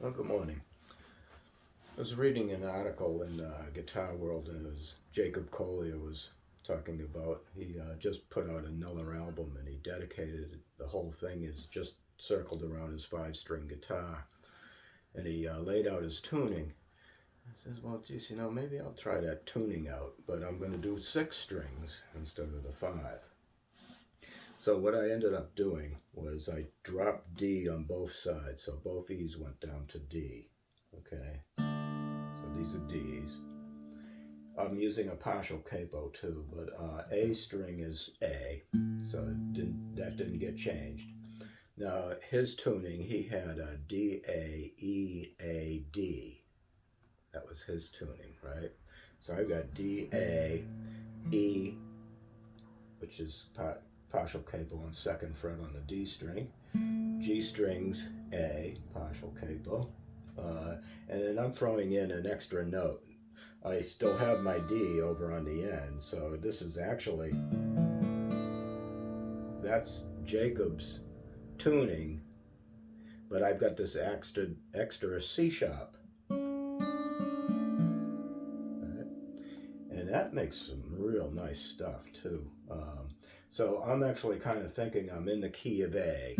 Well, good morning. I was reading an article in Guitar World, and it was Collier was talking about. He just put out another album, and he dedicated the whole thing is just circled around his 5-string guitar, and he laid out his tuning. I says, well, geez, maybe I'll try that tuning out, but I'm going to do 6 strings instead of the 5. So what I ended up doing was I dropped D on both sides, so both E's went down to D. Okay, so these are D's. I'm using a partial capo too, but A string is A, so that didn't get changed. Now his tuning, he had a D A E A D. That was his tuning, right? So I've got D A E, which is partial capo on 2nd fret on the D string, G strings A, partial capo, and then I'm throwing in an extra note. I still have my D over on the end, so this is actually, that's Jacob's tuning, but I've got this extra C sharp. Right? And that makes some real nice stuff too. So I'm actually kind of thinking I'm in the key of A.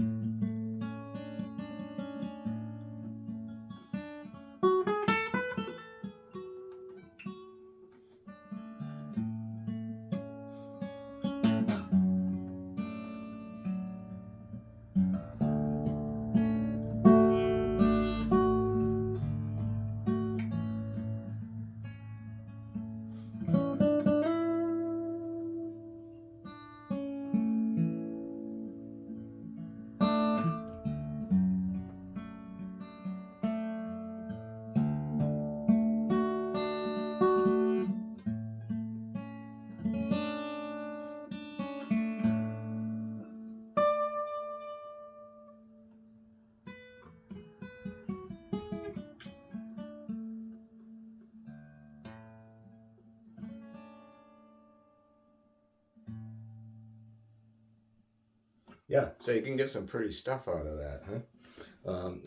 Yeah, so you can get some pretty stuff out of that, huh?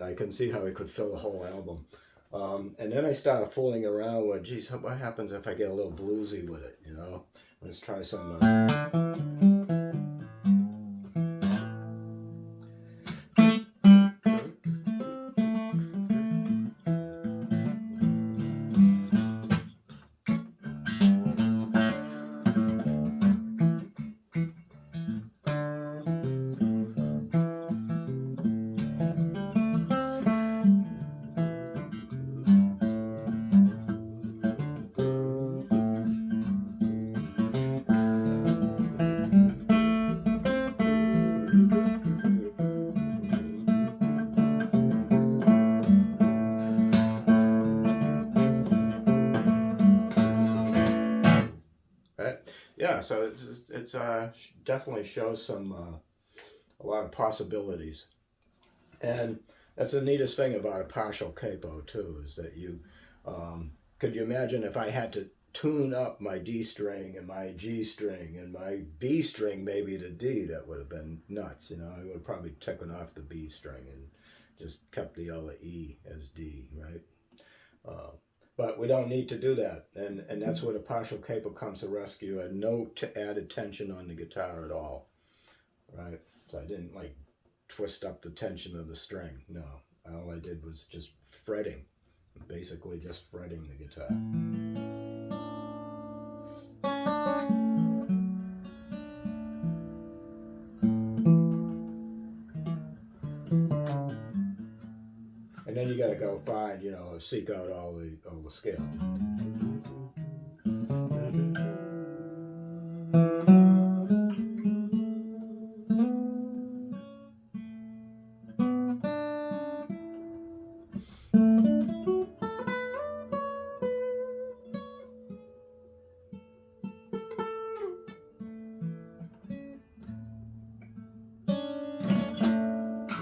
I can see how it could fill a whole album. And then I started fooling around with, geez, what happens if I get a little bluesy with it, Let's try some... Right? Yeah, so it's definitely shows some a lot of possibilities, and that's the neatest thing about a partial capo too, is that could you imagine if I had to tune up my D string and my G string and my B string maybe to D? That would have been nuts. I would have probably taken off the B string and just kept the other E as D, right? But we don't need to do that, and that's where the partial capo comes to rescue, and no added tension on the guitar at all, right? So I didn't twist up the tension of the string. No, all I did was just fretting, basically just fretting the guitar. And then you got to go find, seek out all the scales.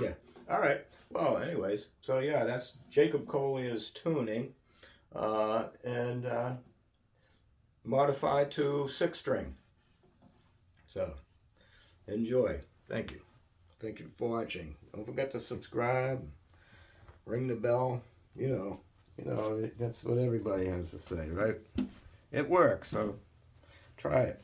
Yeah. All right. Well, anyways, so yeah, that's Jacob Collier's tuning, and modified to 6-string. So, enjoy. Thank you. Thank you for watching. Don't forget to subscribe. ring the bell, that's what everybody has to say, right? It works, so try it.